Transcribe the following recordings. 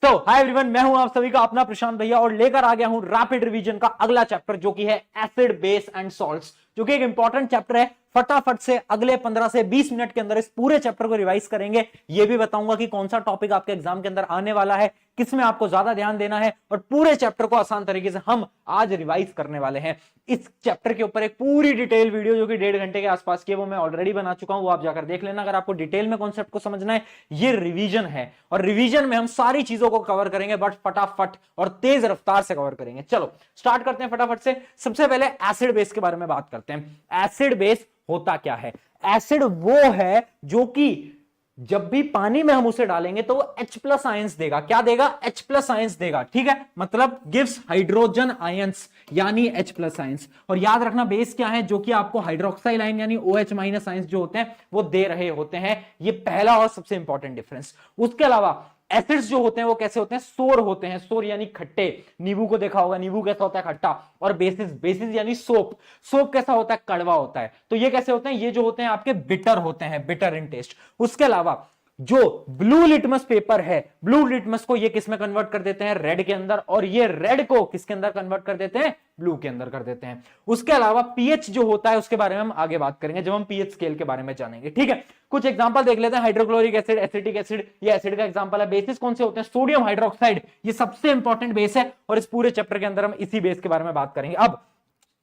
तो hi everyone, मैं हूं आप सभी का अपना प्रशांत भैया और लेकर आ गया हूं रैपिड रिवीजन का अगला चैप्टर जो कि है एसिड बेस एंड सॉल्ट्स, जो कि एक इंपॉर्टेंट चैप्टर है। फटाफट से अगले 15 से 20 मिनट के अंदर इस पूरे चैप्टर को रिवाइज करेंगे। ये भी बताऊंगा कि कौन सा टॉपिक आपके एग्जाम के अंदर आने वाला है, किसमें आपको ज्यादा ध्यान देना है, और पूरे चैप्टर को आसान तरीके से हम आज रिवाइज करने वाले हैं। इस चैप्टर के ऊपर एक पूरी डिटेल वीडियो जो कि 1.5 घंटे के आसपास की है, वो मैं ऑलरेडी बना चुका हूं, वो आप जाकर देख लेना अगर आपको डिटेल में कॉन्सेप्ट को समझना है। ये रिवीजन है और रिवीजन में हम सारी चीजों को कवर करेंगे, बट फटाफट और तेज रफ्तार से कवर करेंगे। चलो स्टार्ट करते हैं फटाफट से। सबसे पहले एसिड बेस के बारे में बात करते हैं। एसिड बेस होता क्या है? एसिड वो है जो कि जब भी पानी में हम उसे डालेंगे तो वो H+ आयंस देगा। क्या देगा? H+ आयंस देगा। ठीक है, मतलब गिव्स हाइड्रोजन आयंस यानी H+ आयंस। और याद रखना बेस क्या है, जो कि आपको हाइड्रोक्साइल आयन यानी OH- आयंस जो होते हैं वो दे रहे होते हैं। ये पहला और सबसे इंपॉर्टेंट डिफरेंस। उसके अलावा एसिड्स जो होते हैं वो कैसे होते हैं? सोर होते हैं। सोर यानी खट्टे। नींबू को देखा होगा, नींबू कैसा होता है? खट्टा। और बेसिस, बेसिस यानी सोप। सोप कैसा होता है? कड़वा होता है। तो ये कैसे होते हैं? ये जो होते हैं आपके बिटर होते हैं, बिटर इन टेस्ट। उसके अलावा जो ब्लू लिटमस पेपर है, ब्लू लिटमस को ये किस में कन्वर्ट कर देते हैं? रेड के अंदर। और ये रेड को किसके अंदर कन्वर्ट कर देते हैं? ब्लू के अंदर कर देते हैं। उसके अलावा पीएच जो होता है उसके बारे में हम आगे बात करेंगे जब हम पीएच स्केल के बारे में जानेंगे। ठीक है, कुछ एग्जांपल देख लेते हैं। हाइड्रोक्लोरिक एसिड, एसिटिक एसिड, ये एसिड का एग्जांपल है। बेसिस कौन से होते हैं? सोडियम हाइड्रोक्साइड, ये सबसे इंपॉर्टेंट बेस है और इस पूरे चैप्टर के अंदर हम इसी बेस के बारे में बात करेंगे। अब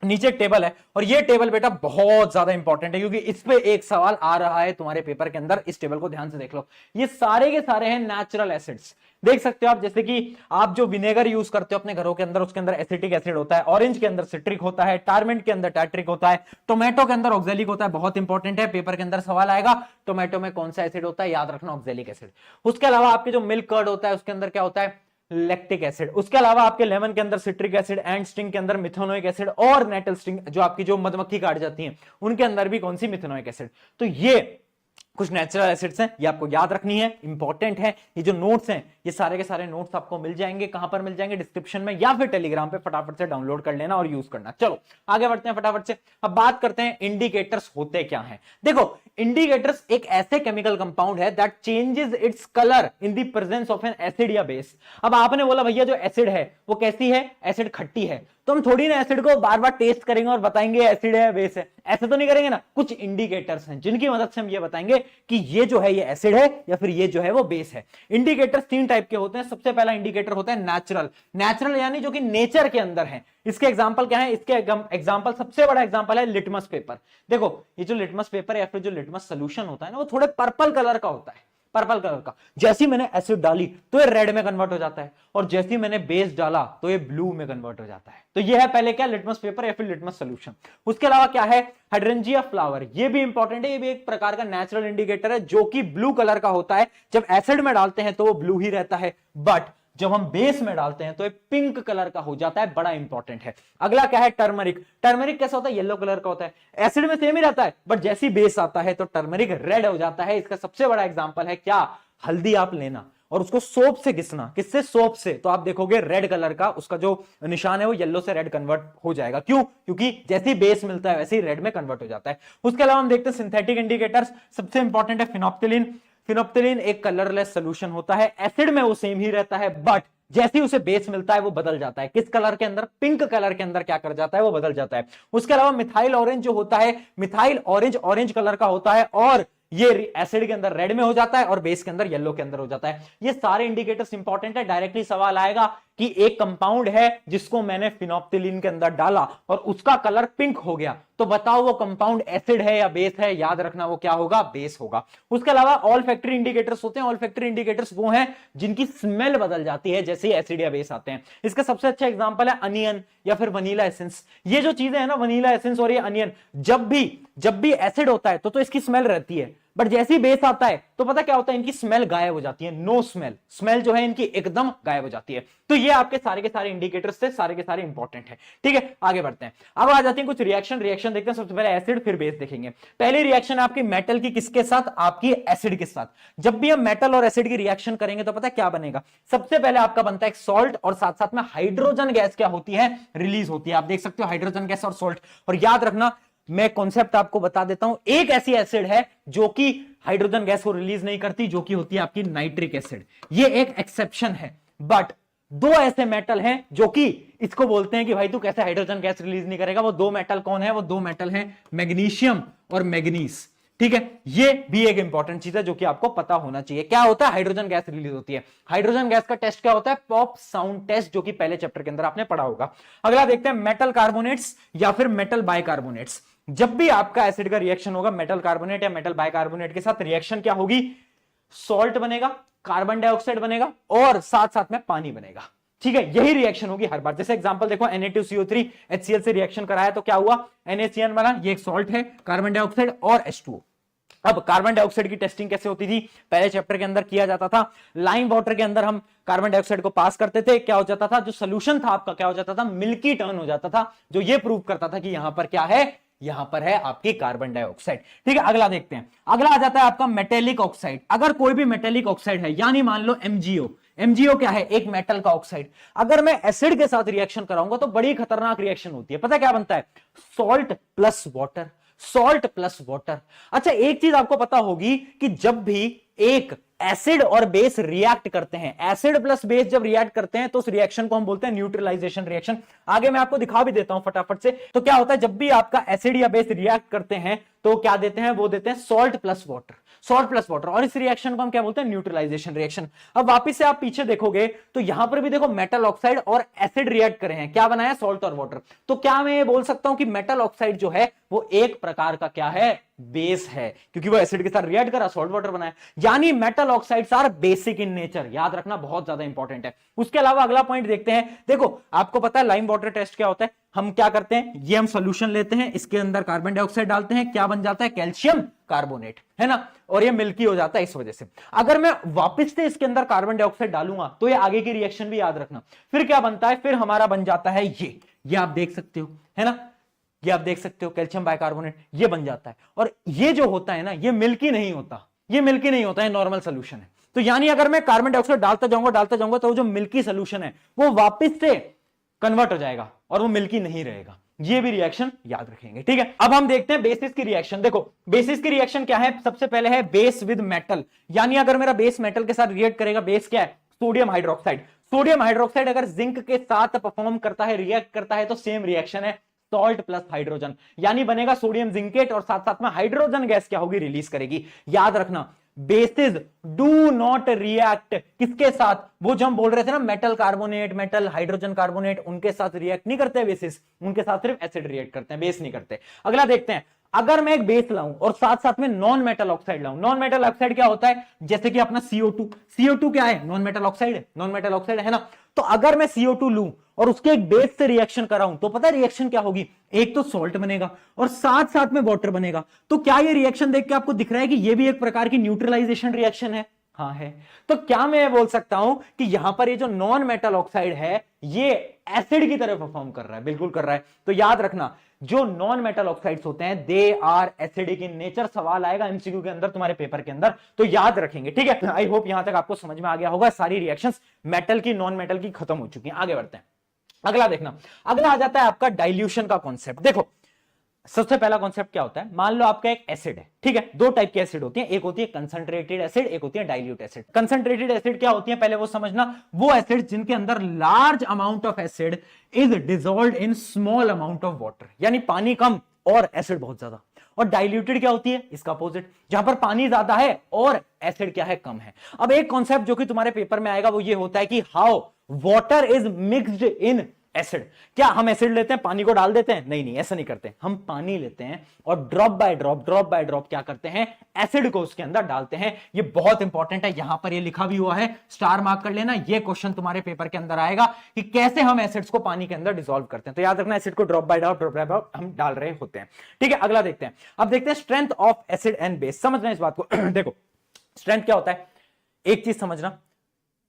नीचे टेबल है और ये टेबल बेटा बहुत ज्यादा इंपॉर्टेंट है क्योंकि इस पे एक सवाल आ रहा है तुम्हारे पेपर के अंदर। इस टेबल को ध्यान से देख लो। ये सारे के सारे हैं नेचुरल एसिड्स। देख सकते हो आप, जैसे कि आप जो विनेगर यूज करते हो अपने घरों के अंदर, उसके अंदर एसिटिक एसिड होता है। ऑरेंज के अंदर सिट्रिक होता है। टारमेंट के अंदर टैट्रिक होता है। टोमेटो के अंदर ऑक्जेलिक होता है। बहुत इंपॉर्टेंट है, पेपर के अंदर सवाल आएगा टोमेटो में कौन सा एसिड होता है, याद रखना ऑक्जेलिक एसिड। उसके अलावा आपके जो मिल्क कर्ड होता है उसके अंदर क्या होता है? Lactic acid. उसके अलावा आपके लेमन के अंदर सिट्रिक एसिड, एंड स्टिंग के अंदर मिथेनोइक एसिड, और नेटल स्टिंग जो आपकी जो मधुमक्खी काट जाती हैं उनके अंदर भी कौन सी? Methanoic acid. तो ये कुछ नेचुरल एसिड्स हैं, ये आपको याद रखनी है, इंपॉर्टेंट है। ये जो नोट्स हैं ये सारे के सारे नोट्स आपको मिल जाएंगे। कहां पर मिल जाएंगे? डिस्क्रिप्शन में या फिर टेलीग्राम पे। फटाफट से डाउनलोड कर लेना और यूज करना। चलो आगे बढ़ते हैं फटाफट से। अब बात करते हैं इंडिकेटर्स होते क्या हैं। देखो, इंडिकेटर्स एक ऐसे केमिकल कंपाउंड है that changes its colour in the presence of N acid या बेस। अब आपने बोला भैया जो एसिड है वो कैसी है? एसिड खट्टी है। तो हम थोड़ी ना एसिड को बार बार टेस्ट करेंगे और बताएंगे एसिड है बेस है, ऐसे तो नहीं करेंगे ना। कुछ इंडिकेटर्स हैं जिनकी मदद से हम ये बताएंगे कि ये जो है ये एसिड है या फिर ये जो है वो बेस है। इंडिकेटर्स 3 टाइप के होते हैं। सबसे पहला इंडिकेटर होता है नेचुरल। नेचुरल यानी जो कि नेचर के अंदर है। इसके एग्जांपल क्या है? इसके एग्जांपल, सबसे बड़ा एग्जांपल है लिटमस पेपर। देखो ये जो लिटमस पेपर या फिर जो लिटमस सोल्यूशन होता है ना, वो थोड़े पर्पल कलर का होता है। पर्पल कलर का। जैसी मैंने एसिड डाली तो ये रेड में कन्वर्ट हो जाता है, और जैसी मैंने बेस डाला तो ये ब्लू में कन्वर्ट हो जाता है। तो ये है पहले क्या? लिटमस पेपर या फिर लिटमस सोल्यूशन। उसके अलावा क्या है? Hydrangea flower. ये भी इंपॉर्टेंट है, ये भी एक प्रकार का नेचुरल इंडिकेटर है जो कि ब्लू कलर का होता है। जब एसिड में डालते हैं तो वो ब्लू ही रहता है, बट जब हम बेस में डालते हैं तो ये पिंक कलर का हो जाता है। बड़ा इंपॉर्टेंट है। अगला क्या है? टर्मरिक। टर्मरिक कैसा होता है? येलो कलर का होता है। एसिड में सेम ही रहता है, बट जैसी बेस आता है तो टर्मरिक रेड हो जाता है। इसका सबसे बड़ा एग्जांपल है क्या? हल्दी आप लेना और उसको सोप से घिसना। किससे? सोप से। तो आप देखोगे रेड कलर का उसका जो निशान है वो येलो से रेड कन्वर्ट हो जाएगा। क्यों? क्योंकि जैसी बेस मिलता है वैसे ही रेड में कन्वर्ट हो जाता है। उसके अलावा हम देखते हैं सिंथेटिक इंडिकेटर्स। सबसे इंपॉर्टेंट है फिनोप्थिलीन। फिनोप्थिलीन एक कलरलेस सोल्यूशन होता है। एसिड में वो सेम ही रहता है, बट जैसे ही उसे बेस मिलता है वो बदल जाता है। किस कलर के अंदर? पिंक कलर के अंदर क्या कर जाता है? वो बदल जाता है। उसके अलावा मिथाइल ऑरेंज जो होता है, मिथाइल ऑरेंज ऑरेंज कलर का होता है, और ये एसिड के अंदर रेड में हो जाता है और बेस के अंदर येलो के अंदर हो जाता है। ये सारे इंडिकेटर्स इंपॉर्टेंट है। डायरेक्टली सवाल आएगा कि एक कंपाउंड है जिसको मैंने फिनोप्थिलीन के अंदर डाला और उसका कलर पिंक हो गया, तो बताओ वो कंपाउंड एसिड है या बेस है? याद रखना वो क्या होगा? बेस होगा। उसके अलावा ऑल फैक्टरी इंडिकेटर्स होते हैं। ऑल फैक्टरी इंडिकेटर्स वो हैं जिनकी स्मेल बदल जाती है जैसे ही एसिड या बेस आते हैं। इसका सबसे अच्छा एग्जांपल है अनियन या फिर वनीला एसेंस। ये जो चीजें है ना, वनीला एसेंस और ये अनियन, जब भी एसिड होता है तो इसकी स्मेल रहती है, बट जैसे ही बेस आता है तो पता क्या होता है? इनकी स्मेल गायब हो जाती है। No smell. स्मेल जो है इनकी एकदम गायब हो जाती है। तो ये आपके सारे के सारे इंडिकेटर्स थे, सारे के सारे इंपॉर्टेंट है। ठीक है, आगे बढ़ते हैं। अब आ जाती है कुछ रिएक्शन देखते हैं। सबसे पहले एसिड फिर बेस देखेंगे। पहली रिएक्शन आपकी मेटल की किसके साथ? आपकी एसिड के साथ। जब भी हम मेटल और एसिड की रिएक्शन करेंगे तो पता क्या बनेगा? सबसे पहले आपका बनता है एक सॉल्ट, और साथ साथ में हाइड्रोजन गैस क्या होती है? रिलीज होती है। आप देख सकते हो हाइड्रोजन गैस और सॉल्ट। और याद रखना, मैं कॉन्सेप्ट आपको बता देता हूं, एक ऐसी एसिड है जो कि हाइड्रोजन गैस को रिलीज नहीं करती, जो कि होती है आपकी नाइट्रिक एसिड। ये एक एक्सेप्शन है। बट दो ऐसे मेटल हैं जो कि इसको बोलते हैं कि भाई तू कैसे हाइड्रोजन गैस रिलीज नहीं करेगा। वो दो मेटल कौन है? वो दो मेटल हैं मैग्नीशियम और मैग्नीज। ठीक है, ये भी एक इंपॉर्टेंट चीज है जो कि आपको पता होना चाहिए। क्या होता है? हाइड्रोजन गैस रिलीज होती है। हाइड्रोजन गैस का टेस्ट क्या होता है? पॉप साउंड टेस्ट, जो कि पहले चैप्टर के अंदर आपने पढ़ा होगा। अगला देखते हैं मेटल कार्बोनेट्स या फिर मेटल बाइकार्बोनेट्स। जब भी आपका एसिड का रिएक्शन होगा मेटल कार्बोनेट या मेटल बाइकार्बोनेट के साथ, रिएक्शन क्या होगी? सॉल्ट बनेगा, कार्बन डाइऑक्साइड बनेगा और साथ साथ में पानी बनेगा। ठीक है, यही रिएक्शन होगी हर बार। जैसे एग्जांपल देखो, Na2CO3 HCl से रिएक्शन कराया तो क्या हुआ? NaCN बना, ये एक सॉल्ट है, कार्बन डाइऑक्साइड और H2O। अब कार्बन डाइऑक्साइड की टेस्टिंग कैसे होती थी? पहले चैप्टर के अंदर किया जाता था। लाइम वाटर के अंदर हम कार्बन डाइऑक्साइड को पास करते थे, क्या हो जाता था? जो सोल्यूशन था आपका क्या हो जाता था? मिल्की टर्न हो जाता था, जो ये प्रूव करता था कि यहां पर क्या है? यहां पर है आपकी कार्बन डाइऑक्साइड। ठीक है, अगला देखते हैं। अगला आ जाता है आपका मेटेलिक ऑक्साइड। अगर कोई भी मेटेलिक ऑक्साइड है, यानी मान लो MgO। MgO क्या है? एक मेटल का ऑक्साइड। अगर मैं एसिड के साथ रिएक्शन कराऊंगा तो बड़ी खतरनाक रिएक्शन होती है। पता क्या बनता है? Salt plus water, salt plus water. अच्छा, एक चीज आपको पता होगी कि जब भी एक एसिड और बेस रिएक्ट करते हैं, एसिड प्लस बेस जब रिएक्ट करते हैं तो उस रिएक्शन को हम बोलते हैं न्यूट्रलाइजेशन रिएक्शन। आगे मैं आपको दिखा भी देता हूं फटाफट से। तो क्या होता है जब भी आपका एसिड या बेस रिएक्ट करते हैं तो क्या देते हैं? वो देते हैं salt plus water, salt plus water. और इस रिएक्शन को हम क्या बोलते हैं? Neutralisation reaction. अब वापस से आप पीछे देखोगे तो यहां पर भी देखो मेटल ऑक्साइड और एसिड रिएक्ट करे हैं, क्या बनाया? सॉल्ट और वाटर। तो क्या मैं ये बोल सकता हूं कि मेटल ऑक्साइड जो है वो एक प्रकार का क्या है? बेस है, क्योंकि वो एसिड के साथ रिएक्ट करा, सॉल्ट वाटर बनाया। यानी metal oxides are basic in nature. याद रखना, बहुत ज्यादा इंपॉर्टेंट है। उसके अलावा अगला पॉइंट देखते हैं। देखो, आपको पता है लाइम वाटर टेस्ट क्या होता है? हम क्या करते हैं? ये हम सॉल्यूशन लेते हैं, इसके अंदर कार्बन डाइऑक्साइड डालते हैं, क्या बन जाता है? कैल्शियम कार्बोनेट, है ना। और ये मिल्की हो जाता है इस वजह से। अगर मैं वापस से इसके अंदर कार्बन डाइऑक्साइड डालूंगा तो ये आगे की रिएक्शन भी याद रखना। फिर क्या बनता है? फिर हमारा बन जाता है ये आप देख सकते हो, है ना। ये आप देख सकते हो, कैल्शियम बाइकार्बोनेट, ये बन जाता है। और ये जो होता है ना, ये मिल्की नहीं होता, ये मिल्की नहीं होता है, नॉर्मल सोल्यूशन है। तो यानी अगर मैं कार्बन डाइऑक्साइड डालता जाऊंगा तो जो मिल्की सोल्यूशन है वो वापस से कन्वर्ट हो जाएगा और वो मिल्की नहीं रहेगा। ये भी रिएक्शन याद रखेंगे। ठीक है, अब हम देखते हैं बेसिस की रिएक्शन। देखो, बेसिस की रिएक्शन क्या है? सबसे पहले है बेस विद मेटल। यानी अगर मेरा बेस मेटल के साथ रिएक्ट करेगा, बेस क्या है? Sodium hydroxide. सोडियम हाइड्रोक्साइड अगर जिंक के साथ परफॉर्म करता है, रिएक्ट करता है, तो सेम रिएक्शन है, सॉल्ट प्लस हाइड्रोजन। यानी बनेगा सोडियम जिंकेट और साथ साथ में हाइड्रोजन गैस क्या होगी? रिलीज करेगी। याद रखना, बेसिस डू नॉट रिएक्ट किसके साथ? वो जो हम बोल रहे थे ना, metal carbonate, metal hydrogen carbonate, उनके साथ रिएक्ट नहीं करते बेसिस, उनके साथ सिर्फ एसिड रिएक्ट करते हैं, बेस नहीं करते। अगला देखते हैं, अगर मैं एक बेस लाऊं और साथ साथ में नॉन मेटल ऑक्साइड लाऊं। नॉन मेटल ऑक्साइड क्या होता है? जैसे कि अपना CO2। CO2 क्या है? नॉन मेटल ऑक्साइड है, नॉन मेटल ऑक्साइड है ना। तो अगर मैं CO2 लूं और उसके एक बेस से रिएक्शन कराऊं तो पता है रिएक्शन क्या होगी? एक तो सॉल्ट बनेगा और साथ साथ में वाटर बनेगा। तो क्या ये रिएक्शन देख के आपको दिख रहा है कि ये भी एक प्रकार की न्यूट्रलाइजेशन रिएक्शन है? हाँ है। तो क्या मैं बोल सकता हूं कि यहां पर ये जो नॉन मेटल ऑक्साइड है ये एसिड की तरह परफॉर्म कर रहा है? बिल्कुल कर रहा है। तो याद रखना, जो नॉन मेटल ऑक्साइड्स होते हैं they are acidic in nature. सवाल आएगा एमसीक्यू के अंदर, तुम्हारे पेपर के अंदर, तो याद रखेंगे। ठीक है, आई होप यहां तक आपको समझ में आ गया होगा। सारी रिएक्शंस मेटल की, नॉन मेटल की खत्म हो चुकी हैं। आगे बढ़ते हैं। अगला देखना, अगला आ जाता है आपका डाइल्यूशन का कॉन्सेप्ट। देखो, सबसे पहला कॉन्सेप्ट क्या होता है? मान लो आपका एक एसिड है, ठीक है। दो टाइप की एसिड होती है, एक होती है कंसंट्रेटेड एसिड, एक होती है डाइल्यूट एसिड। कंसंट्रेटेड एसिड क्या होती है पहले वो समझना। वो एसिड जिनके अंदर large amount of acid is dissolved in small amount of water, यानी पानी कम और एसिड बहुत ज्यादा। और डाइल्यूटेड क्या होती है? इसका अपोजिट, जहां पर पानी ज्यादा है और एसिड क्या है? कम है। अब एक कॉन्सेप्ट जो कि तुम्हारे पेपर में आएगा वो ये होता है कि how water is mixed in acid. क्या हम एसिड लेते हैं, पानी को डाल देते हैं? नहीं नहीं, ऐसा नहीं करते। हम पानी लेते हैं और ड्रॉप बाय ड्रॉप क्या करते हैं? एसिड को उसके अंदर डालते हैं। ये बहुत इंपॉर्टेंट है, यहां पर ये लिखा भी हुआ है, स्टार मार्क कर लेना। ये क्वेश्चन तुम्हारे पेपर के अंदर आएगा कि कैसे हम एसिड्स को पानी के अंदर डिसॉल्व करते हैं। तो याद रखना, एसिड को ड्रॉप बाय ड्रॉप हम डाल रहे होते हैं। ठीक है, अगला देखते हैं। अब देखते हैं strength of acid and base. समझना इस बात को। देखो, स्ट्रेंथ क्या होता है? एक चीज समझना,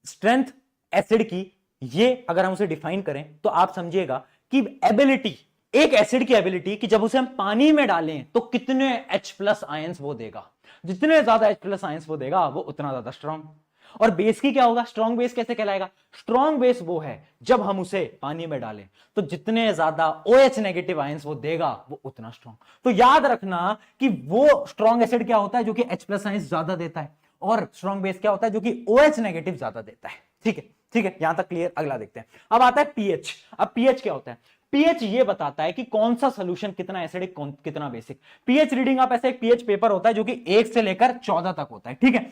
स्ट्रेंथ एसिड की, ये अगर हम उसे डिफाइन करें तो आप समझिएगा कि एबिलिटी, एक एसिड की एबिलिटी कि जब उसे हम पानी में डालें तो कितने H+ आयंस वो देगा। जितने ज्यादा H+ आयंस वो देगा वो उतना ज्यादा स्ट्रांग। और बेस की क्या होगा? स्ट्रांग बेस कैसे कहलाएगा? स्ट्रांग बेस वो है जब हम उसे पानी में डालें तो जितने ज्यादा OH नेगेटिव आयंस वो देगा वो उतना स्ट्रांग। तो याद रखना कि वो स्ट्रांग एसिड क्या होता है जो कि H+ आयंस ज्यादा देता है, और स्ट्रांग बेस क्या होता है जो कि OH नेगेटिव ज्यादा देता है। ठीक है, ठीक है, यहां तक क्लियर। अगला देखते हैं, अब आता है पीएच। अब पीएच क्या होता है? पीएच ये बताता है कि कौन सा सोल्यूशन कितना एसिडिक कितना बेसिक। पीएच रीडिंग आप ऐसे, एक पीएच पेपर होता है जो कि 1 से लेकर 14 तक होता है, ठीक है।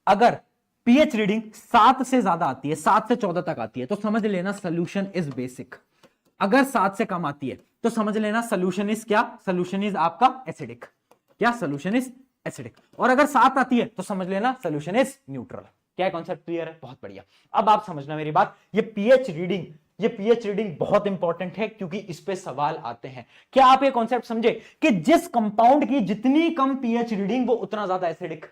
अगर पीएच रीडिंग 7 से ज्यादा आती है, 7 से 14 तक आती है, तो समझ लेना सोल्यूशन इज बेसिक। अगर 7 से कम आती है तो समझ लेना सोल्यूशन इज क्या? सोल्यूशन इज आपका एसिडिक। क्या? Solution is acidic. और अगर 7 आती है तो समझ लेना सोल्यूशन इज न्यूट्रल। क्या कॉन्सेप्ट क्लियर है? बहुत बढ़िया। अब आप समझना मेरी बात, ये पीएच रीडिंग बहुत इंपॉर्टेंट है क्योंकि इस पे सवाल आते हैं। क्या आप ये कॉन्सेप्ट समझे कि जिस कंपाउंड की जितनी कम पीएच रीडिंग वो उतना ज्यादा एसिडिक।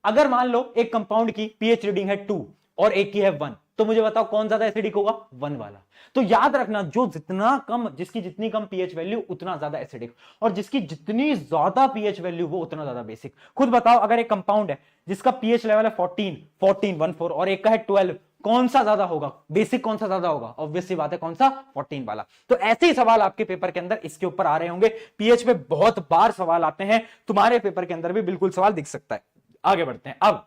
अगर मान लो एक कंपाउंड की पीएच रीडिंग है 2 और एक की है 1, तो मुझे बताओ कौन ज्यादा एसिडिक होगा? 1 वाला। तो याद रखना, जो जितना कम, जिसकी जितनी कम पीएच वैल्यू उतना ज्यादा एसिडिक, और जिसकी जितनी ज्यादा पीएच वैल्यू वो उतना ज्यादा बेसिक। खुद बताओ, अगर एक कंपाउंड है जिसका पीएच लेवल है 14 14 और एक का है 12, कौन सा ज्यादा होगा? बेसिक कौन सा ज्यादा होगा? ऑब्वियस सी बात है, कौन सा? 14 वाला। तो ऐसे ही सवाल आपके पेपर के अंदर इसके ऊपर आ रहे होंगे। पीएच पे बहुत बार सवाल आते हैं, तुम्हारे पेपर के अंदर भी बिल्कुल सवाल दिख सकता है। आगे बढ़ते हैं। अब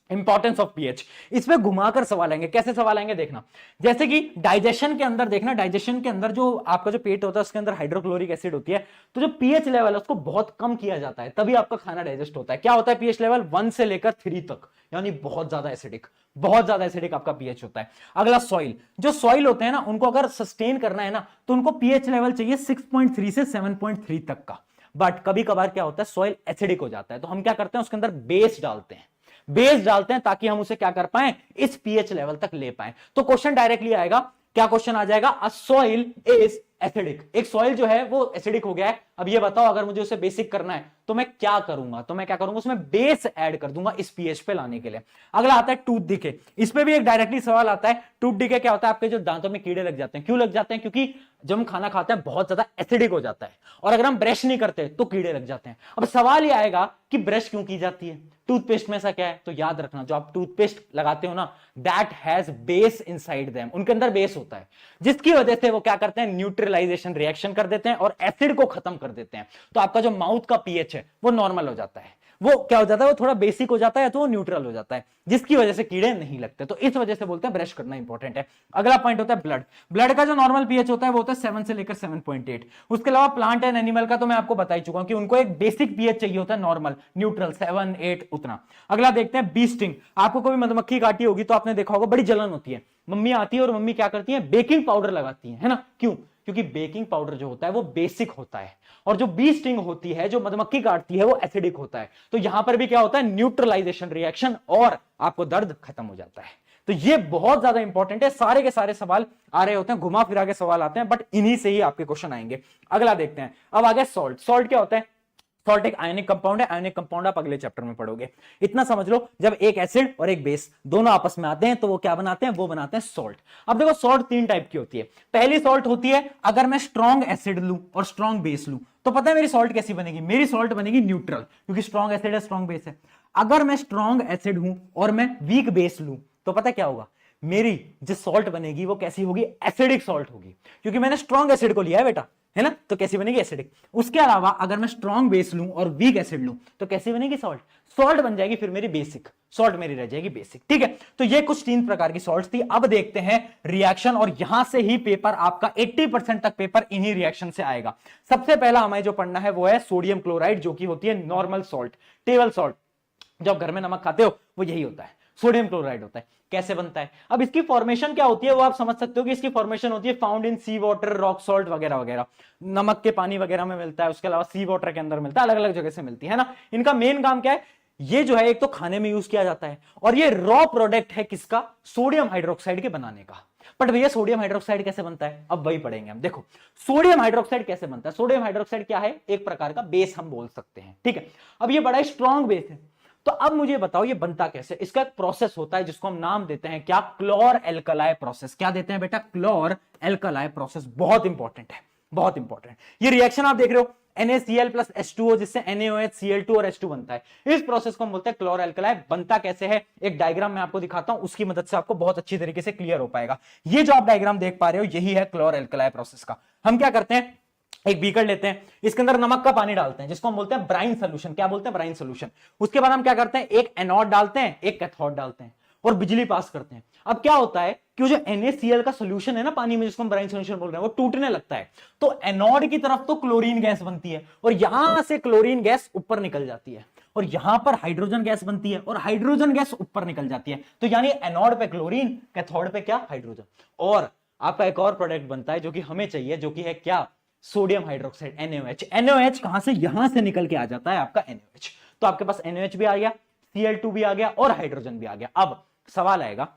इंपॉर्टेंस ऑफ पीएच, इसमें घुमाकर सवाल आएंगे। कैसे सवाल आएंगे देखना, जैसे कि डाइजेशन के अंदर देखना, डाइजेशन के अंदर जो आपका जो पेट होता है उसके अंदर हाइड्रोक्लोरिक एसिड होती है, तो जो पीएच लेवल है उसको बहुत कम किया जाता है, तभी आपका खाना डाइजेस्ट होता है। क्या होता है पीएच लेवल? 1 से लेकर 3 तक, यानी बहुत ज्यादा एसिडिक, बहुत ज्यादा एसिडिक आपका पीएच होता है। अगला सॉइल, जो सॉइल होते हैं ना, उनको अगर सस्टेन करना है ना, तो उनको पीएच लेवल चाहिए 6.3 से 7.3 तक का। बट कभी कभार क्या होता है, सॉइल एसिडिक हो जाता है, तो हम क्या करते हैं, उसके अंदर बेस डालते हैं ताकि हम उसे क्या कर पाए, इस पीएच लेवल तक ले पाए। तो क्वेश्चन डायरेक्टली आएगा, क्या क्वेश्चन आ जाएगा? अ सॉइल इज एसिडिक। एक सॉइल जो है वो एसिडिक हो गया है, अब ये बताओ अगर मुझे उसे बेसिक करना है तो मैं क्या करूंगा? उसमें बेस ऐड कर दूंगा इस पीएच पे लाने के लिए। अगला आता है टूथ डिके। इस पे भी एक डायरेक्टली सवाल आता है। टूथ डिके क्या होता है? आपके जो दांतों में कीड़े लग जाते हैं। क्यों लग जाते हैं? क्योंकि जब हम खाना खाते हैं बहुत ज्यादा एसिडिक हो जाता है, और अगर हम ब्रश नहीं करते तो कीड़े लग जाते हैं। अब सवाल ये आएगा कि ब्रश क्यों की जाती है? टूथपेस्ट में ऐसा क्या है? तो याद रखना, जो आप टूथपेस्ट लगाते हो ना, that has base inside them, उनके अंदर बेस होता है, जिसकी वजह से वो क्या करते हैं, न्यूट्रलाइजेशन रिएक्शन कर देते हैं और एसिड को खत्म कर देते हैं। तो आपका जो माउथ का पीएच है वो नॉर्मल हो जाता है, वो क्या हो जाता है, वो थोड़ा बेसिक हो जाता है, तो वो न्यूट्रल हो जाता है, जिसकी वजह से कीड़े नहीं लगते। तो इस वजह से बोलते हैं ब्रश करना इंपॉर्टेंट है। अगला पॉइंट होता है ब्लड। ब्लड का जो नॉर्मल पीएच होता है वो होता है 7 से लेकर 7.8। उसके अलावा प्लांट एंड एनिमल का तो मैं आपको बता ही चुका हूं कि उनको एक बेसिक पीएच चाहिए होता है, नॉर्मल, न्यूट्रल, 7 8 उतना। अगला देखते हैं बी स्टिंग। आपको कोई मधुमक्खी काटी होगी तो आपने देखा होगा बड़ी जलन होती है, मम्मी आती है और मम्मी क्या करती है, बेकिंग पाउडर लगाती है ना? क्यों? क्योंकि बेकिंग पाउडर जो होता है वो बेसिक होता है, और जो बी स्टिंग होती है, जो मधुमक्खी काटती है, वो एसिडिक होता है। तो यहां पर भी क्या होता है, न्यूट्रलाइजेशन रिएक्शन, और आपको दर्द खत्म हो जाता है। तो ये बहुत ज्यादा इंपॉर्टेंट है। सारे के सारे सवाल आ रहे होते हैं, घुमा फिरा के सवाल आते हैं, बट इन्हीं से ही आपके क्वेश्चन आएंगे। अगला देखते हैं। अब आ गया सॉल्ट। सॉल्ट क्या होता है? सॉल्ट एक आयनिक कंपाउंड है। आयनिक कंपाउंड आप अगले चैप्टर में पढ़ोगे। इतना समझ लो, जब एक एसिड और एक बेस दोनों आपस में आते हैं तो वो क्या बनाते हैं, वो बनाते हैं सॉल्ट। अब देखो, सॉल्ट 3 टाइप की होती है। पहली सॉल्ट होती है, अगर मैं स्ट्रॉन्ग एसिड लूं और स्ट्रॉन्ग बेस लूं तो पता है मेरी सॉल्ट कैसी बनेगी? मेरी सॉल्ट बनेगी न्यूट्रल, क्योंकि स्ट्रॉन्ग एसिड है, स्ट्रॉन्ग बेस है। अगर मैं स्ट्रॉन्ग एसिड हूं और मैं वीक बेस लूं तो पता क्या होगा, मेरी जो सॉल्ट बनेगी वो कैसी होगी, एसिडिक सॉल्ट होगी, क्योंकि मैंने स्ट्रॉन्ग एसिड को लिया है बेटा, है ना? तो कैसी बनेगी, एसिडिक। उसके अलावा अगर मैं स्ट्रॉन्ग बेस लूं और वीक एसिड लूं तो कैसी बनेगी, सॉल्ट। सॉल्ट बन जाएगी फिर मेरी बेसिक, सॉल्ट मेरी रह जाएगी बेसिक। ठीक है, तो ये कुछ 3 प्रकार की सॉल्ट थी। अब देखते हैं रिएक्शन, और यहां से ही पेपर आपका 80% तक पेपर इन्हीं रिएक्शन से आएगा। सबसे पहला हमें जो पढ़ना है वो है सोडियम क्लोराइड, जो कि होती है नॉर्मल सॉल्ट, टेबल सॉल्ट। जो आप घर में नमक खाते हो वो यही होता है, सोडियम क्लोराइड होता है। कैसे बनता है? अब इसकी फॉर्मेशन क्या होती है वो आप समझ सकते हो कि इसकी फॉर्मेशन होती है found in sea water, rock salt वगैरह वगैरह, नमक के पानी वगैरह में मिलता है, उसके अलावा सी वाटर के अंदर मिलता है, अलग अलग जगह से मिलती है ना। इनका मेन काम क्या है? ये जो है एक तो खाने में यूज किया जाता है, और ये रॉ प्रोडक्ट है किसका, सोडियम हाइड्रोक्साइड के बनाने का। बट भैया सोडियम हाइड्रोक्साइड कैसे बनता है, अब वही पढ़ेंगे हम। देखो सोडियम हाइड्रोक्साइड कैसे बनता है। सोडियम हाइड्रोक्साइड क्या है, एक प्रकार का बेस हम बोल सकते हैं। ठीक है, अब ये बड़ा स्ट्रॉन्ग बेस है, तो अब मुझे बताओ ये बनता कैसे। इसका एक प्रोसेस होता है जिसको हम नाम देते हैं क्या, क्लोर एल्कलाई प्रोसेस। क्या देते हैं बेटा, क्लोर एल्कलाई प्रोसेस। बहुत इंपॉर्टेंट है, बहुत इंपॉर्टेंट। ये रिएक्शन आप देख रहे हो NaCl प्लस H2O, जिससे NaOH Cl2 और H2 बनता है। इस प्रोसेस को हम बोलते हैं क्लोर एल्कलाई। बनता कैसे है, एक डायग्राम मैं आपको दिखाता हूं, उसकी मदद से आपको बहुत अच्छी तरीके से क्लियर हो पाएगा। ये जो आप डायग्राम देख पा रहे हो यही है क्लोर एल्कलाई प्रोसेस का। हम क्या करते हैं, एक बीकर लेते हैं, इसके अंदर नमक का पानी डालते हैं, जिसको हम बोलते हैं ब्राइन सोल्यूशन। क्या बोलते हैं, ब्राइन सोल्यूशन। उसके बाद हम क्या करते हैं, एक एनोड डालते हैं, एक कैथोड डालते हैं, और बिजली पास करते हैं। अब क्या होता है कि वो जो NaCl का सोल्यूशन है ना पानी में, जिसको हम ब्राइन सोल्यूशन बोल रहे हैं, वो टूटने लगता है, तो एनोड की तरफ तो क्लोरीन गैस बनती है और यहां से क्लोरीन गैस ऊपर निकल जाती है और यहां पर हाइड्रोजन गैस बनती है और हाइड्रोजन गैस ऊपर निकल जाती है। तो यानी एनोड पे क्लोरीन, कैथोड पे क्या, हाइड्रोजन। और आपका एक और प्रोडक्ट बनता है जो कि हमें चाहिए, जो कि है क्या, सोडियम हाइड्रोक्साइड, NaOH। NaOH कहां से, यहां से निकल के आ जाता है आपका NaOH। तो आपके पास NaOH भी आ गया, Cl2 भी आ गया और हाइड्रोजन भी आ गया। अब सवाल आएगा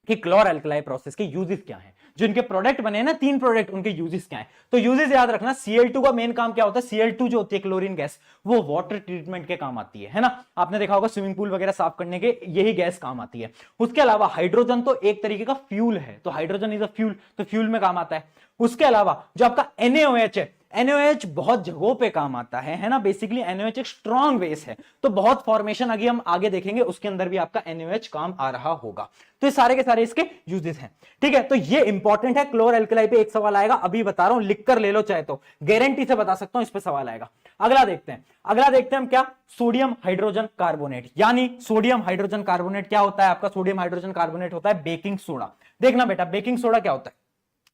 कि क्लोर एल्कलाई प्रोसेस के यूजेस क्या हैं, जो इनके प्रोडक्ट बने हैं ना, 3 प्रोडक्ट, उनके यूजेस क्या हैं। तो यूजेस याद रखना, Cl2 का मेन काम क्या होता है, Cl2 जो होती है क्लोरीन गैस, वो वाटर ट्रीटमेंट के काम आती है ना, आपने देखा होगा स्विमिंग पूल वगैरह साफ करने के यही गैस काम आती है। उसके अलावा हाइड्रोजन तो एक तरीके का फ्यूल है, तो हाइड्रोजन इज अ फ्यूल, तो फ्यूल में काम आता है। उसके अलावा जो आपका NaOH है, NaOH बहुत जगहों पे काम आता है ना। बेसिकली NaOH एक स्ट्रॉन्ग बेस है, तो बहुत फॉर्मेशन आगे हम आगे देखेंगे, उसके अंदर भी आपका NaOH काम आ रहा होगा। तो ये सारे के सारे इसके यूजेस हैं, ठीक है। तो ये इंपॉर्टेंट है, क्लोर एल्कलाई पे एक सवाल आएगा, अभी बता रहा हूं, लिख कर ले लो चाहे तो, गारंटी से बता सकता हूं इस पे सवाल आएगा। अगला देखते हैं, अगला देखते हैं हम क्या, सोडियम हाइड्रोजन कार्बोनेट। यानी सोडियम हाइड्रोजन कार्बोनेट क्या होता है आपका, सोडियम हाइड्रोजन कार्बोनेट होता है बेकिंग सोडा। देखना बेटा, बेकिंग सोडा क्या होता है,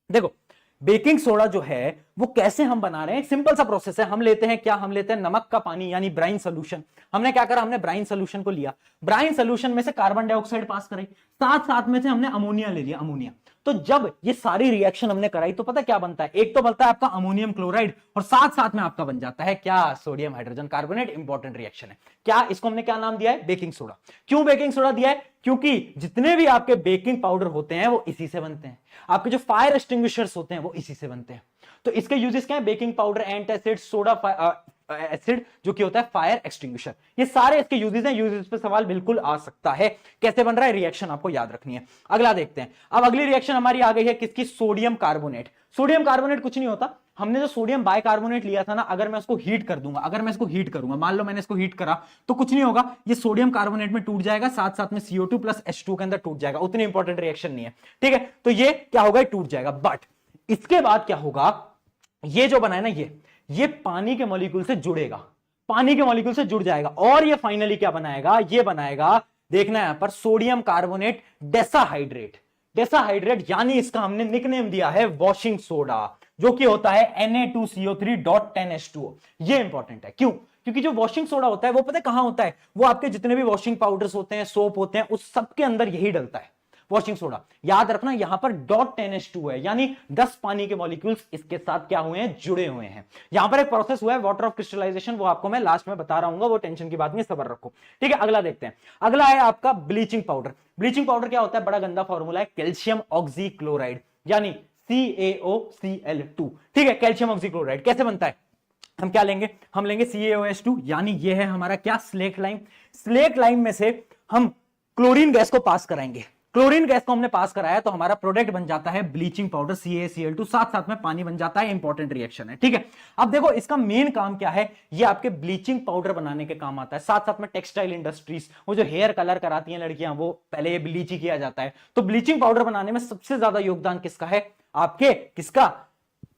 देखो बेकिंग सोडा जो है वो कैसे हम बना रहे हैं, सिंपल सा प्रोसेस है। हम लेते हैं क्या, हम लेते हैं नमक का पानी यानी ब्राइन सोल्यूशन। हमने क्या करा, हमने ब्राइन सोल्यूशन को लिया, ब्राइन सोल्यूशन में से कार्बन डाइऑक्साइड पास कराई, साथ साथ में से हमने अमोनिया ले लिया, अमोनिया। तो जब ये सारी रिएक्शन हमने कराई तो पता क्या बनता है, एक तो बनता है आपका अमोनियम क्लोराइड और साथ साथ में आपका बन जाता है क्या, sodium hydrogen carbonate. Important reaction है क्या, इसको हमने क्या नाम दिया है, बेकिंग सोडा। क्यों बेकिंग सोडा दिया है, क्योंकि जितने भी आपके बेकिंग पाउडर होते हैं वो इसी से बनते हैं, आपके जो फायर एक्सटिंग्विशर्स होते हैं वो इसी से बनते हैं। तो इसके यूजेस क्या है, baking powder, antacid, soda acid जो कि होता है फायर एक्सटिंग्विशर, ये सारे इसके यूजेस हैं। यूजेस पे सवाल बिल्कुल आ सकता है, कैसे बन रहा है, रिएक्शन आपको याद रखनी है। अगला देखते हैं, अब अगली रिएक्शन हमारी आ गई है किसकी, सोडियम कार्बोनेट। सोडियम कार्बोनेट कुछ नहीं होता, हमने जो सोडियम बाइकार्बोनेट लिया था ना, अगर मैं उसको हीट कर दूंगा, अगर मैं इसको हीट करूंगा, मान लो मैंने इसको हीट करा, तो कुछ नहीं होगा, ये सोडियम कार्बोनेट में टूट जाएगा, साथ साथ में CO2 प्लस H2 के अंदर टूट जाएगा। उतनी इंपॉर्टेंट रिएक्शन नहीं है, ठीक है। तो ये क्या होगा, टूट जाएगा। बट इसके बाद क्या होगा, ये जो बना है ना, ये पानी के मॉलिक्यूल से जुड़ेगा, पानी के मॉलिक्यूल से जुड़ जाएगा और ये फाइनली क्या बनाएगा, ये बनाएगा, देखना यहां पर, सोडियम कार्बोनेट डेसाहाइड्रेट। डेसाहाइड्रेट यानी इसका हमने निकनेम दिया है वॉशिंग सोडा, जो कि होता है Na2CO3.10H2O। ये इंपॉर्टेंट है, क्यों, क्योंकि जो वॉशिंग सोडा होता है वो पता है कहां होता है, वो आपके जितने भी वॉशिंग पाउडर्स होते हैं, सोप होते हैं, उस सबके अंदर यही डलता है वॉशिंग सोडा। याद रखना यहां पर .10H2 है, यानी 10 पानी के मॉलिक्यूल्स इसके साथ क्या हुए हैं, जुड़े हुए हैं। यहां पर एक प्रोसेस हुआ है वाटर ऑफ क्रिस्टलाइजेशन, वो आपको मैं लास्ट में बता रहा हूं, वो टेंशन की बात नहीं, सब्र रखो, ठीक है। अगला देखते हैं, अगला है आपका ब्लीचिंग पाउडर। ब्लीचिंग पाउडर क्या होता है, बड़ा गंदा फॉर्मूला है, कैल्शियम ऑक्सीक्लोराइड यानी CaOCl2, ठीक है। कैल्शियम ऑक्सीक्लोराइड कैसे बनता है, हम क्या लेंगे, हम लेंगे CaOH2, यानी ये है हमारा क्या, स्लेट लाइम। स्लेट लाइम में से हम क्लोरीन गैस को पास कराएंगे, क्लोरीन गैस को हमने पास कराया तो हमारा प्रोडक्ट बन जाता है ब्लीचिंग पाउडर CaCl2, साथ साथ में पानी बन जाता है। इंपॉर्टेंट रिएक्शन है, ठीक है। अब देखो इसका मेन काम क्या है, ये आपके ब्लीचिंग पाउडर बनाने के काम आता है, साथ साथ में टेक्सटाइल इंडस्ट्रीज, वो जो हेयर कलर कराती हैं लड़कियां, वो पहले ये ब्लीच ही किया जाता है। तो ब्लीचिंग पाउडर बनाने में सबसे ज्यादा योगदान किसका है, आपके किसका,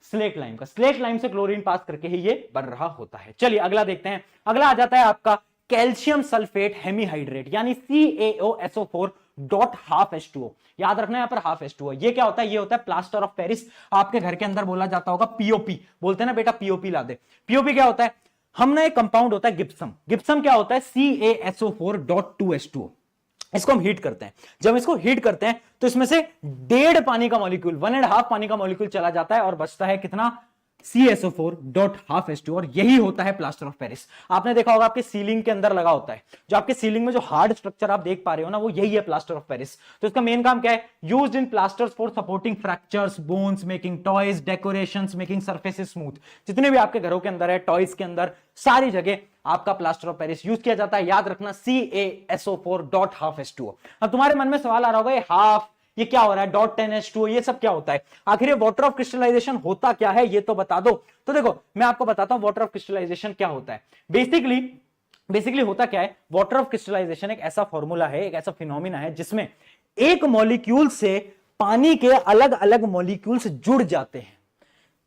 स्लेट लाइम का। स्लेट लाइम से क्लोरीन पास करके ही ये बन रहा होता है। चलिए अगला देखते हैं, अगला आ जाता है आपका कैल्शियम सल्फेट हेमीहाइड्रेट यानी CaOSO4.12H2O। याद रखना यहां पर हाफ H2O, ये क्या होता है, ये होता है प्लास्टर ऑफ पेरिस। आपके घर के अंदर बोला जाता होगा POP, बोलते हैं ना बेटा POP ला दे। POP क्या होता है, हमने एक कंपाउंड होता है गिप्सम, गिप्सम क्या होता है CaSO4.2H2O। इसको हम हीट करते हैं, जब इसको हीट करते हैं तो इसमें से 1.5 पानी का मॉलिक्यूल, 1.5 पानी का मॉलिक्यूल चला जाता है और बचता है कितना, CaSO4.12H2O, और यही होता है प्लास्टर ऑफ पेरिस। आपने देखा होगा आपके सीलिंग के अंदर लगा होता है, जो आपके सीलिंग में जो हार्ड स्ट्रक्चर आप देख पा रहे हो ना, वो यही है प्लास्टर ऑफ पेरिस। तो इसका मेन काम क्या है, used in plasters for supporting fractures, bones, making toys, decorations, making surfaces smooth. जितने भी आपके घरों के अंदर है, टॉयज के अंदर, सारी जगह आपका प्लास्टर ऑफ पेरिस यूज किया जाता है। याद रखना CaSO4.12H2O। अब तुम्हारे मन में सवाल आ रहा होगा, ये हाफ, ये क्या हो रहा है, .10H2O, ये सब क्या होता है, आखिर ये वाटर ऑफ क्रिस्टलाइजेशन होता क्या है, ये तो बता दो। तो देखो मैं आपको बताता हूं वाटर ऑफ क्रिस्टलाइजेशन क्या होता है। बेसिकली होता क्या है, वाटर ऑफ क्रिस्टलाइजेशन एक ऐसा फॉर्मूला है, एक ऐसा फिनोमिना है जिसमें एक मॉलिक्यूल से पानी के अलग अलग मॉलिक्यूल्स जुड़ जाते हैं।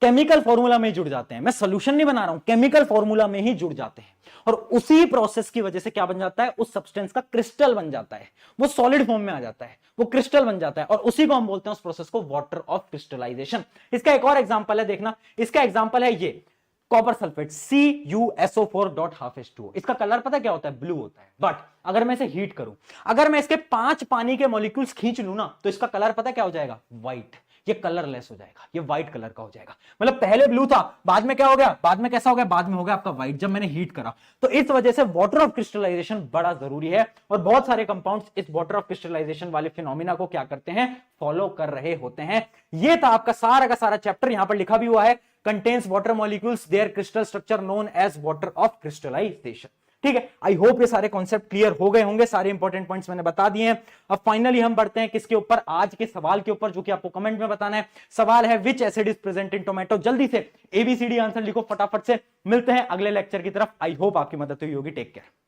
केमिकल फॉर्मूला में ही जुड़ जाते हैं। मैं सोल्यूशन नहीं बना रहा हूं, केमिकल फॉर्मूला में ही जुड़ जाते हैं और उसी प्रोसेस की वजह से क्या बन जाता है, उस सब्सटेंस का क्रिस्टल बन जाता है, वो सॉलिड फॉर्म में आ जाता है, वो क्रिस्टल बन जाता है और उसी को हम बोलते हैं उस प्रोसेस को वाटर ऑफ क्रिस्टलाइजेशन। इसका एक और एग्जांपल है, देखना, इसका एग्जांपल है ये कॉपर सल्फेट CuSO4.12H2O। इसका कलर पता क्या होता है, ब्लू होता है। बट अगर मैं इसे हीट करूं, अगर मैं इसके 5 पानी के मॉलिक्यूल्स खींच लूं ना, तो इसका कलर पता क्या हो जाएगा, व्हाइट। ये कलरलेस हो जाएगा, ये व्हाइट कलर का हो जाएगा। मतलब पहले ब्लू था, बाद में क्या हो गया, बाद में कैसा हो गया, बाद में हो गया आपका व्हाइट, जब मैंने हीट करा। तो इस वजह से वाटर ऑफ क्रिस्टलाइजेशन बड़ा जरूरी है और बहुत सारे कंपाउंड्स इस वाटर ऑफ क्रिस्टलाइजेशन वाले फिनोमिना को क्या करते हैं, फॉलो कर रहे होते हैं। ये था आपका सारा का सारा चैप्टर, यहां पर लिखा भी हुआ है, contains water molecules, their crystal structure known as water of crystallisation. ठीक है, आई होप ये सारे कॉन्सेप्ट क्लियर हो गए होंगे, सारे इंपॉर्टेंट पॉइंट्स मैंने बता दिए हैं। अब फाइनली हम बढ़ते हैं किसके ऊपर, आज के सवाल के ऊपर, जो कि आपको कमेंट में बताना है। सवाल है विच acid is present in tomato. जल्दी से ABCD आंसर लिखो फटाफट से। मिलते हैं अगले लेक्चर की तरफ। आई होप आपकी मदद हुई होगी। Take care.